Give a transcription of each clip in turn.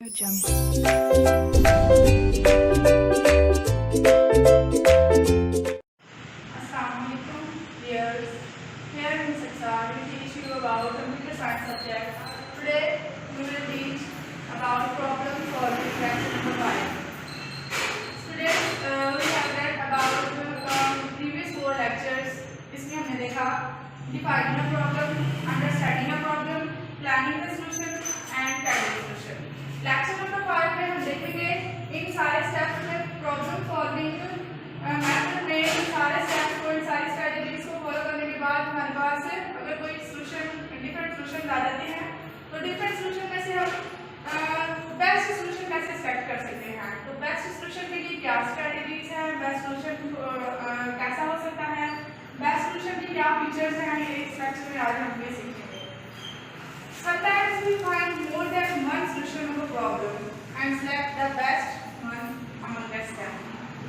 Jungle. Assalamualaikum, dears. Here in Saksa, we teach you about computer science subject. Today, we will teach about problem solving lecture number 5. Students, we have read about previous 4 lectures. इसमें हमने देखा dividing a problem, understanding a problem, planning the solution and carrying the solution. Lecture number 5 में हम देखेंगे इन सारे steps में problem solving method में इन सारे स्टेप्स को, इन सारी स्ट्रेटजीज को फॉलो करने के बाद हमारे पास अगर कोई सोल्यूशन, डिफरेंट सोल्यूशन आ जाते हैं तो डिफरेंट सोल्यूशन में से हम बेस्ट सोल्यूशन कैसे सेलेक्ट कर सकते हैं। तो बेस्ट सोल्यूशन के लिए क्या स्ट्रेटजीज हैं, बेस्ट सोल्यूशन कैसा हो सकता है, बेस्ट सोल्यूशन की क्या फीचर्स हैं, ये इस लेक्चर में आज हम ये सीखेंगे। Sometimes we find more than one solution of a problem and select the best one among them.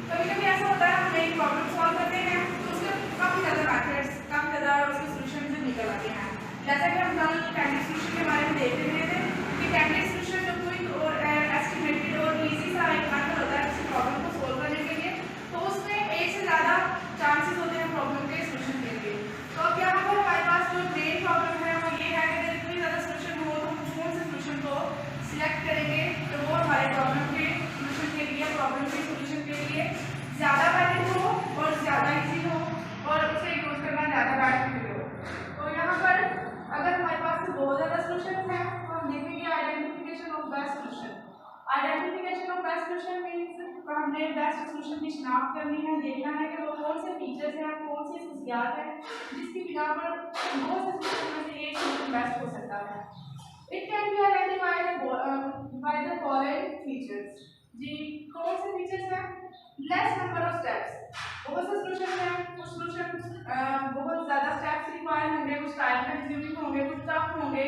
कभी-कभी ऐसा होता है हम एक प्रॉब्लम सॉल्व करते हैं तो उसके काफ़ी ज़्यादा मेथड्स, काफ़ी ज़्यादा उसके सॉल्यूशन से निकल आते हैं। जैसा कि हम कल कैंडिडेट सॉल्यूशन के बारे में देख रहे थे कि कैंडिडेट सॉल्यूशन जो क्विक और एस्टिमेटेड और इजी सा एक मेथड होता है किसी प्रॉब्लम को सॉल्व करने के लिए, तो उसमें एक से ज़्यादा चांसेस होते हैं प्रॉब्लम के सॉल्यूशन के लिए। तो अब यहाँ पर हमारे पास जो मेन प्रॉब्लम है वो ये है कि अगर इतनी ज़्यादा सॉल्यूशन हो तो हम कौन से सॉल्यूशन को सिलेक्ट करेंगे तो वो हमारे प्रॉब्लम के सॉल्यूशन के लिए, प्रॉब्लम के सॉल्यूशन के लिए ज़्यादा वैलिड हो और ज़्यादा इजी हो और उसे यूज़ करना ज़्यादा बेनिफिट हो। तो यहाँ पर अगर हमारे पास बहुत ज़्यादा सॉल्यूशन हैं तो हम देखेंगे identification of best solution. Identification of best solution means हमने बेस्ट सॉल्यूशन की शिनाख्त करनी है, देखना है कि वो कौन से फीचर्स हैं, कौन सी खसूसियात हैं जिसकी बिना पर बहुत से सॉल्यूशन में से एक सॉल्यूशन बेस्ट हो सकता है। It can be identified by the following features. जी, कौन से फीचर्स हैं? Less number of steps. बहुत से सॉल्यूशन हैं, कुछ सॉल्यूशन बहुत ज़्यादा स्टेप्स रिक्वायर होंगे, कुछ टाइम कंज्यूमिंग होंगे, कुछ टफ होंगे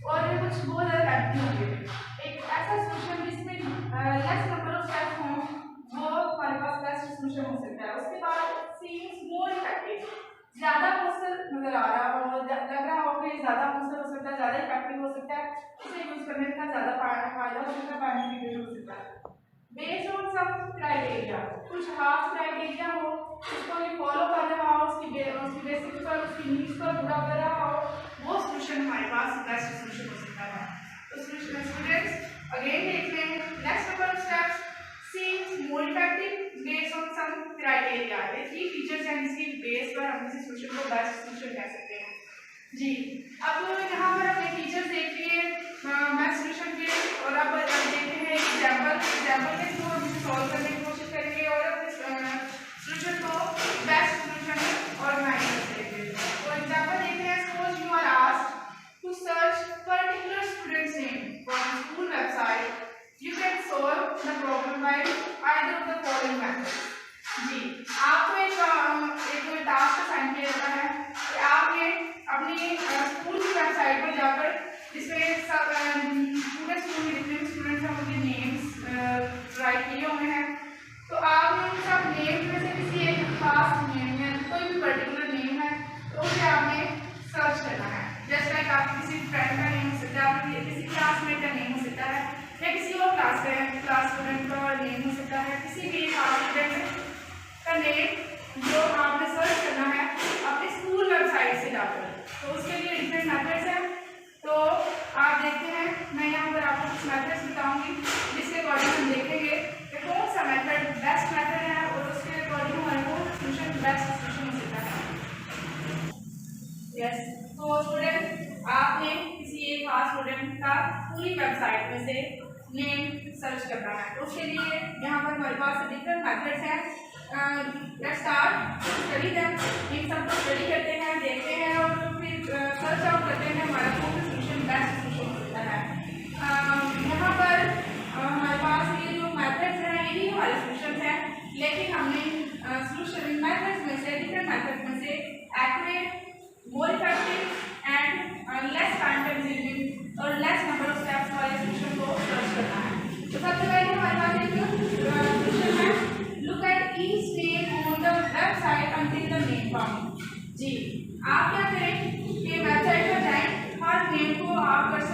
और कुछ बहुत ज़्यादा लेंथी होंगे। एक ऐसा सॉल्यूशन जिसमें लेस नंबर ऑफ स्टेप्स हों वो हमारे पास बेस्ट सॉल्यूशन हो सकता है। उसके बाद सीम्स मोर इफेक्टिव, ज़्यादा मौसर नज़र आ रहा हो, लग रहा हो कि ज़्यादा मौसर हो सकता है, ज़्यादा इफेक्टिव हो सकता है, उसे यूज़ करने का ज़्यादा फायदा हो सकता है, बेनिफिट हो सकता है। बेस्ड ऑन सम क्राइटेरिया, कुछ खास क्राइटेरिया हो उसको ये फॉलो कर रहा हो, उसकी बेसिक पर, उसकी नीड्स पर पूरा कर रहा हो, वो सॉल्यूशन हमारे पास बेस्ट सॉल्यूशन हो सकता है। तो स्टूडेंट्स अगेन देख लें, less number of steps, seems more effective, based on some criteria. ये 3 फीचर्स हैं जिसकी बेस पर हम किसी सॉल्यूशन को बेस्ट सॉल्यूशन कह सकते हैं। जी, अब यहाँ पर हमने फीचर्स देख लिए बेस्ट सॉल्यूशन के और अब देखते हैं एग्जाम्पल के थ्रू हम इसे सॉल्व करने की कोशिश करेंगे और अपने सॉल्यूशन को बेस्ट सॉल्यूशन ऑर्गेनाइज करेंगे। तो एग्जाम्पल देखते हैं, suppose you are asked to search particular student's name from school website, you can solve the problem by either of the following methods. जी, आपको एक टास्क असाइन किया जाता है कि आपने अपनी स्कूल की वेबसाइट पर जाकर जिसमें पूरे स्कूल में जितने भी स्टूडेंट्स हैं उनके नेम्स राइट किए हुए हैं, तो आपने उन सब नेम्स में से किसी एक खास नेम में कोई भी पर्टिकुलर नेम है तो उसे आपने सर्च करना है। जैसे लाइक आप किसी फ्रेंड का नेम हो सकता है, आपके किसी क्लासमेट का नेम हो सकता है या किसी और क्लास स्टूडेंट का नेम हो सकता है, किसी भी खास स्टूडेंट का नेम जो आपने सर्च करना है अपनी स्कूल वेबसाइट से जाकर। तो उसके लिए डिफरेंट मेथड्स हैं। तो आप देखते हैं, मैं यहाँ पर आपको कुछ मेथड्स बताऊंगी जिसके अकॉर्डिंग हम देखेंगे कि कौन सा मेथड बेस्ट मेथड है और उसके अकॉर्डिंग हमारे को सॉल्यूशन बेस्ट सॉल्यूशन हो सकता है। यस, तो स्टूडेंट आपने किसी एक खास स्टूडेंट का पूरी वेबसाइट में से नेम सर्च करना है। तो उसके लिए यहाँ पर हमारे पास डिफरेंट मेथड्स हैं। Let's start study them. इन सबको स्टडी करते हैं, देखते हैं और फिर सर्च आउट करते हैं हमारा कौन सा सॉल्यूशन बेस्ट सॉल्यूशन हो सकता है। यहाँ पर हमारे पास ये जो मेथड्स हैं यही हमारे सॉल्यूशन हैं, लेकिन हमने सॉल्यूशन मेथड्स में से, डिफरेंट मेथड्स में से accurate, more effective and less time consuming और लेस नंबर ऑफ स्टेप्स वाले सॉल्यूशन को सर्च करना है। तो सबसे पहले हमारे पास एक सॉल्यूशन है, look at each name on the website until the name found. जी, आप क्या करें कि वेबसाइट पर जाएं, हर नेम को आप कर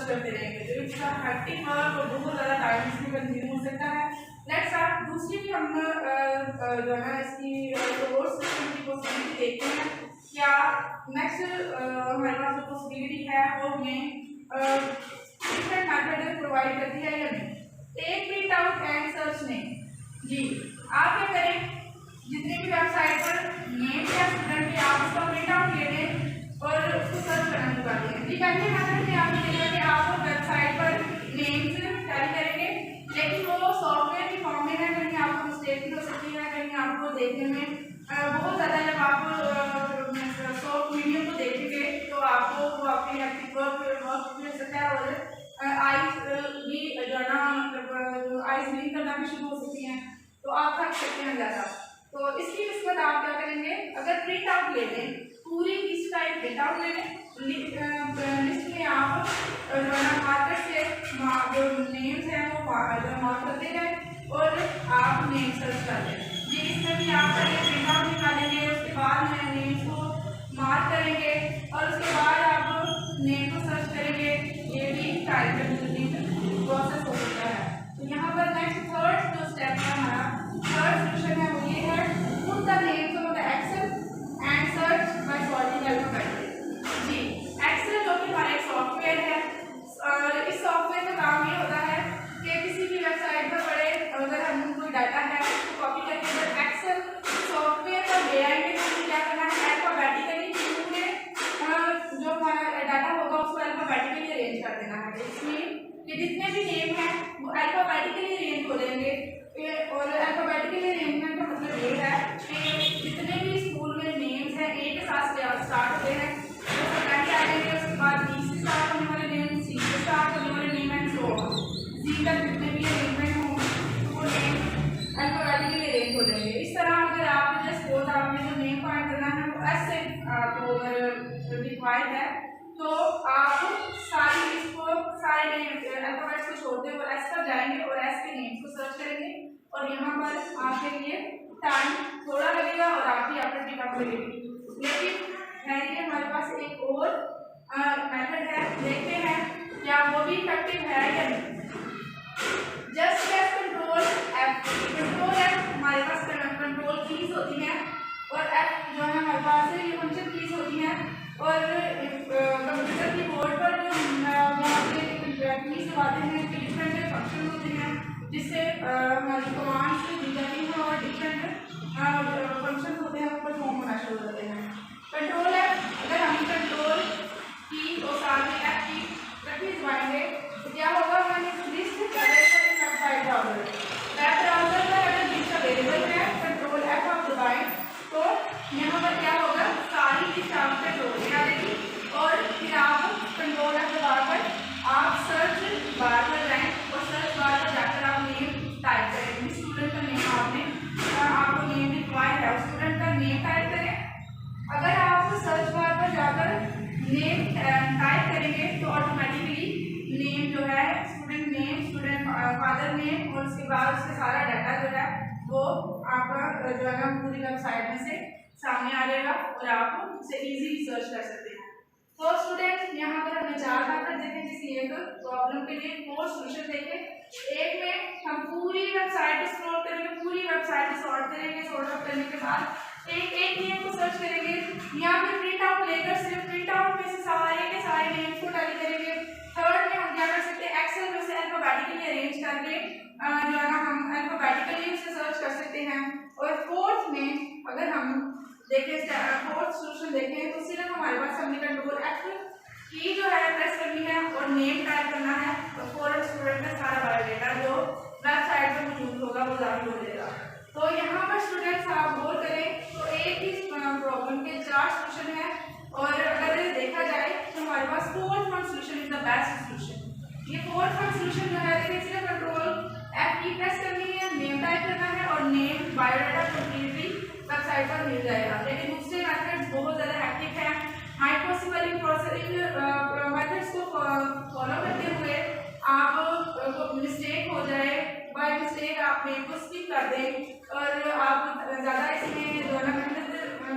करते रहेंगे, तो इसका हैक्टिक वर्क और बहुत ज़्यादा टाइम इसमें कंज्यूम हो सकता है। नेक्स्ट आप दूसरी भी हम जो है ना इसकी कोर्स की पॉसिबिलिटी देखते हैं। क्या नेक्स्ट हमारे पास जो पॉसिबिलिटी है वो हमें डिफरेंट मेथड प्रोवाइड करती है या नहीं। Take print out and search name. जी आप क्या करें, जितने भी वेबसाइट पर नेम है स्टूडेंट के आप उसका प्रिंट आउट ले लें और उसको सर्च करना शुरू कर दें। जी पहले मेथड में आप ये कि आप वेबसाइट पर नेम्स कैरी करेंगे, लेकिन वो सॉफ्टवेयर की फॉर्म में है, कहीं आपको मिस्टेक भी हो सकती है, कहीं आपको देखने में बहुत ज़्यादा जब आप सॉफ्ट मीडियम को देखेंगे तो आपको वो आपके हैक्टिक वर्क भी हो सकता है और आइज भी जो है ना मतलब आइज ब्लिंक करना भी शुरू हो सकती हैं, तो आप थक सकते हैं ज़्यादा। तो इसकी निस्बत आप क्या करेंगे, अगर प्रिंट आउट ले लें, पूरी लिस्ट का एक प्रिंट आउट ले लें, लिस्ट में आप जो है ना मार्कर से जो नेम्स हैं वो मार्क करते हैं और आप नेम सर्च कर लें। जी इसमें भी आप पहले प्रिंट आउट निकालेंगे, उसके बाद में नेम्स को मार्क करेंगे और उसके बाद आप नेम को सर्च करेंगे। ये भी टाइप प्रोसेस हो सकता है। तो यहाँ पर नेक्स्ट थर्ड जो स्टेप है हमारा थर्ड सोल्यूशन है वो ये है, put the names of the Excel and search by sorting alphabetically. जी एक्सेल जो कि हमारा एक सॉफ्टवेयर है और इस सॉफ्टवेयर का काम ये होता है कि किसी भी वेबसाइट पर पड़े अगर हम कोई डाटा है उसको कॉपी करके अगर एक्सेल सॉफ्टवेयर पर ले आएंगे तो क्या करना है, अल्फाबेटिकली पूरे जो हमारा डाटा होगा उसको अल्फाबेटिकली अरेंज कर देना है। इसमें ये जितने भी नेम हैं वो अल्फाबेटिकली अरेंज हो जाएंगे और अल्फाबेटिकली अरेंजमेंट का मतलब ये है कि जितने भी स्कूल में नेम्स हैं ए के साथ स्टार्ट होते हैं वो सब पहले आ जाएंगे, उसके बाद बी से स्टार्ट होने वाले नेम, सी से स्टार्ट होने वाले नेम एंड सो ऑन, जी तक जितने भी अरेंजमेंट हों तो वो नेम अल्फाबेटिकली अरेंज हो जाएंगे। इस तरह अगर आप जैसे सपोज आपने जो नेम फाइंड करना है वो एस से आपको अगर डिफाइंड है तो आप सारी लिस्ट को सारे नेम अल्फाबेट्स को छोड़ते हुए एस पर जाएंगे और एस के नेम को सर्च करेंगे और यहाँ पर आपके लिए टाइम थोड़ा लगेगा और आपकी ऑपरेटिव आप लगेगी। लेकिन है हमारे पास एक और मेथड है, देखते हैं क्या वो भी इफेक्टिव है या नहीं। Just press control F. Control F हमारे पास कंट्रोल कीज होती हैं और एफ जो है हमारे पास ये फंक्शन कीज होती हैं और कंप्यूटर की बोर्ड पर जो कीज दबाते हैं डिफरेंट फंक्शन होते हैं जिससे हमारी कमांड्स दी जाती हैं और डिफरेंट फंक्शन होते हैं वो परफॉर्म होना शुरू होते हैं। कंट्रोल एफ अगर हम कंट्रोल की और साथ में एफ की रखी दबाएंगे तो क्या होगा, हमारी list website browser web browser पर अगर लिस्ट अवेलेबल है कंट्रोल एफ आप दबाएं तो यहाँ पर क्या होगा, सारी लिस्ट आप कंट्रोल में आ जाएगी और फिर आप कंट्रोल एफ दबाकर आप सर्च बार पर जाएं और सर्च बार पर जाकर आप नेम टाइप करें। स्टूडेंट का नेम आपको नेम रिक्वायर्ड है, स्टूडेंट का नेम टाइप करें। अगर आप सर्च बार पर जाकर नेम टाइप करेंगे तो ऑटोमेटिकली नेम जो है student name, student father name और उसके बाद उसका सारा डाटा जो है वो आपका जो है ना पूरी वेबसाइट में से सामने आ जाएगा और आप उसे इजीली सर्च कर सकते हैं। तो स्टूडेंट यहाँ पर हमने 4 मेथड देखे किसी एक प्रॉब्लम के लिए, 4 सोल्यूशन देखे। एक में हम पूरी वेबसाइट को स्क्रॉल करेंगे, पूरी वेबसाइट को सॉर्ट करेंगे, सॉर्ट आउट करने के बाद एक नेम को सर्च करेंगे या फिर प्रिंट आउट लेकर सिर्फ प्रिंट आउट में से सारे के सारे नेम्स को टैली करेंगे। थर्ड में हम क्या कर सकते हैं, एक्सेल में से अल्फाबेटिकली अरेंज करके जो है ना हम अल्फाबेटिकली उसे सर्च कर सकते हैं। और फोर्थ में अगर हम देखें फोर्थ सोल्यूशन देखें तो सिर्फ हमारे पास हमने कंट्रोल एफ की जो है प्रेस करनी है और नेम टाइप करना है और फॉर स्टूडेंट का सारा बायोडेटा जो वेबसाइट पर मौजूद होगा वो जाहिर हो जाएगा। तो यहाँ पर स्टूडेंट्स आप गौर करें तो एक ही प्रॉब्लम के 4 सोल्यूशन है और अगर देखा जाए तो हमारे पास fourth one solution is the best solution. ये फोर्थ वन सोल्यूशन जो है देखिए सिर्फ कंट्रोल एफ की प्रेस करनी है, नेम टाइप करना है और नेम बायोडाटा कंप्लीटली वेबसाइट पर मिल जाएगा। लेकिन दूसरे मेथड्स बहुत ज़्यादा हैक्टिक है, हाई पॉसिबल इन मेथड्स को फॉलो करते हुए आप मिस्टेक हो जाए, बाय मिस्टेक आप नेम को स्किप कर दें और आप ज़्यादा इसमें जो है मेहनत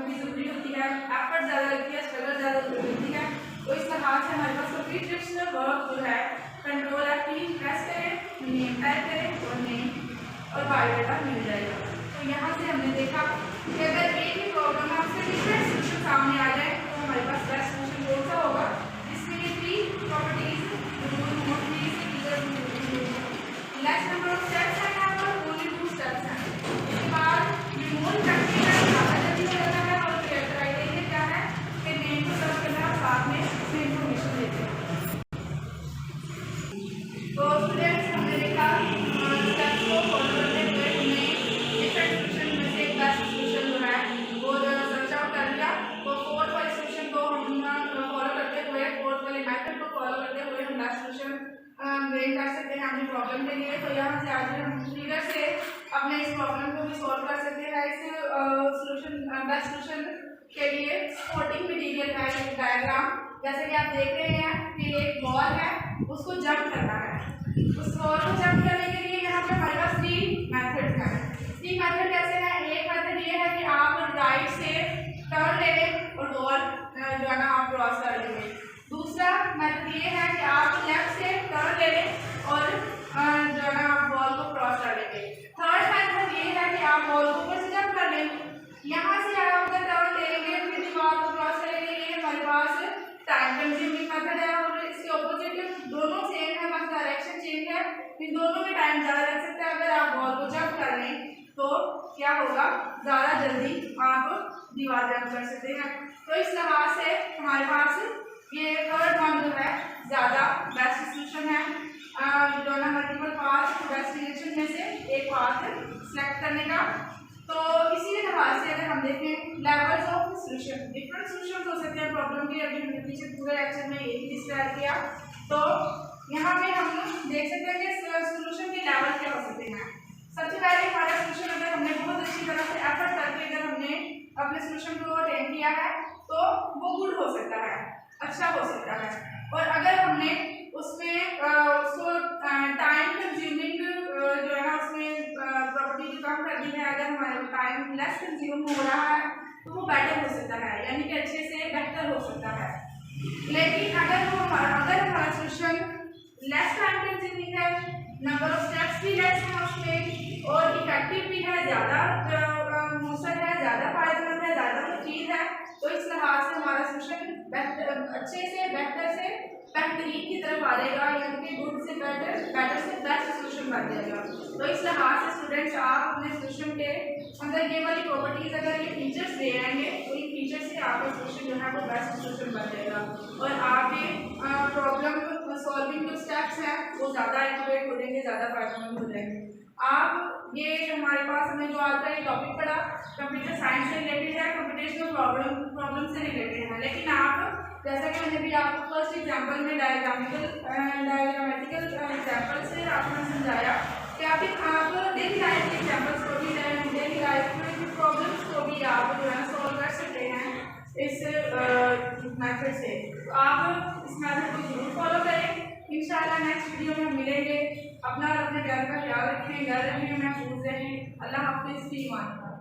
की जरूरी होती है, एफर्ट ज़्यादा लगती है, स्ट्रगल ज़्यादा लगती है। तो इस लिहाज से हमारे पास कंप्लीट वर्क जो है बायोडाटा मिल जाएगा। तो यहाँ से हमने देखा कि अगर एक ही प्रॉब्लम है उससे डिफरेंट सोल्यूशन सामने आ जाए तो हमारे पास बेस्ट सोल्यूशन कौन सा होगा, जिसमें ये 3 properties less number of steps हैं यहाँ पर, ओनली 2 स्टेप्स हैं। इसके बाद रिमूव करके ज़्यादा जल्दी हो जाता है और क्राइटेरिया क्या है कि नेम को सर्च करना साथ में उसमें इंफॉर्मेशन देते हैं। तो स्टूडेंट्स हमने देखा स्टेप्स को फॉलो करते हुए हमने डिफरेंट सोल्यूशन में से बेस्ट सोल्यूशन जो है वो सर्च आउट कर लिया। तो 4th वाले सोल्यूशन को हम फॉलो करते हुए 4th वाले मेथड को फॉलो करते हुए हम बेस्ट सोल्यूशन गेन कर सकते हैं अपनी प्रॉब्लम के लिए। तो यहाँ से आज हम फिगर से अपने इस प्रॉब्लम को भी सॉल्व कर सकते हैं। इस सोल्यूशन बेस्ट सोल्यूशन के लिए सपोर्टिंग मटेरियल है एक डायग्राम, जैसे कि आप देख रहे हैं कि एक बॉल है उसको जंप करना है। उस बॉल को जंप करने के लिए यहाँ पे हमारे पास 3 मेथड्स हैं। 3 मेथड कैसे हैं, एक मेथड ये है कि आप राइट से टर्न ले लें और बॉल जो है ना आप क्रॉस कर लेंगे। दूसरा मेथड ये है कि आप लेफ्ट से टर्न ले लें और जो है ना आप बॉल को क्रॉस कर लेंगे। थर्ड मेथड ये है कि आप बॉल को ऊपर से जंप कर लें, यहाँ से आप अगर टर्न ले लेंगे फिर दीवार को क्रॉस करेंगे। ये हमारे पास टाइम कंज्यूमिंग मेथड है और इसके ऑपोजिट दोनों सेम है, बस डायरेक्शन चेंज है। इन दोनों में टाइम ज़्यादा लग सकता है। अगर आप बॉल को जंप कर लें तो क्या होगा, ज़्यादा जल्दी आप दीवार जंप कर सकते हैं। तो इस लिहाज से हमारे पास ये थर्ड वन जो है ज़्यादा बेस्ट सोल्यूशन है। जो ना मल्टीपल पाथ बेस्ट सोल्यूशन में से एक पाथ सेलेक्ट करने का। तो इसी लिहाज से अगर हम देखें levels of solution, different solution हो सकते हैं प्रॉब्लम के। अभी हमने पीछे पूरे लेक्चर में एक ही डिस्क्राइब किया। तो यहाँ पे हम देख सकते हैं कि सोल्यूशन के लेवल क्या हो सकते हैं। सबसे पहले हमारा सोल्यूशन अगर हमने बहुत अच्छी तरह से एफर्ट करके अगर हमने अपने सोल्यूशन को अटेन किया है तो वो गुड हो सकता है, अच्छा हो सकता है। और अगर हमने उसमें उसको टाइम कंज्यूमिंग जो है ना उसमें प्रॉपर्टी जो कम कर दी है, अगर हमारा टाइम लेस कंज्यूम हो रहा है तो वो बेटर हो सकता है, यानी कि अच्छे से बेहतर हो सकता है। लेकिन अगर हमारा सोल्यूशन लेस टाइम कंज्यूमिंग है, नंबर ऑफ स्टेप्स भी लेस है उसमें और इफेक्टिव भी है, ज़्यादा मौसर है, ज़्यादा फायदेमंद है, ज़्यादा मुफीद है, तो इस लिहाज से हमारा सोल्यूशन अच्छे से बेहतर से बेहतरीन की तरफ आ जाएगा, यानी कि गुड से बेटर, बेटर से बेस्ट सोल्यूशन बन जाएगा। तो इस लिहाज से स्टूडेंट्स आप अपने सोल्यूशन के अंदर ये वाली प्रॉपर्टीज अगर ये फीचर्स ले आएंगे तो इन फीचर्स से आपका सोल्यूशन जो है वो बेस्ट सोल्यूशन बन जाएगा और आपके प्रॉब्लम सॉल्विंग जो स्टेप्स हैं वो ज़्यादा एक्यूरेट हो जाएंगे, ज़्यादा फायदेमंद हो जाएंगे। आप ये हमारे पास हमने जो आज का ये टॉपिक पढ़ा कंप्यूटर साइंस से रिलेटेड है, कंप्यूटेशनल प्रॉब्लम से रिलेटेड है। लेकिन आप जैसा कि मैंने भी आपको फर्स्ट एग्जांपल में डायग्रामेटिकल एग्जांपल से आपने समझाया कि आप डेली लाइफ के एग्जांपल्स को भी, डेली लाइफ में प्रॉब्लम्स को भी आप जो है सॉल्व कर सकते हैं इस मेथड से। तो आप इस मेथड को जरूर फॉलो करें। इंशाल्लाह नेक्स्ट वीडियो में हम मिलेंगे। अपना और अपने घर का ख्याल रखें, घर रहें, महफूज रहें। अल्लाह हाफिज़, फी अमान अल्लाह।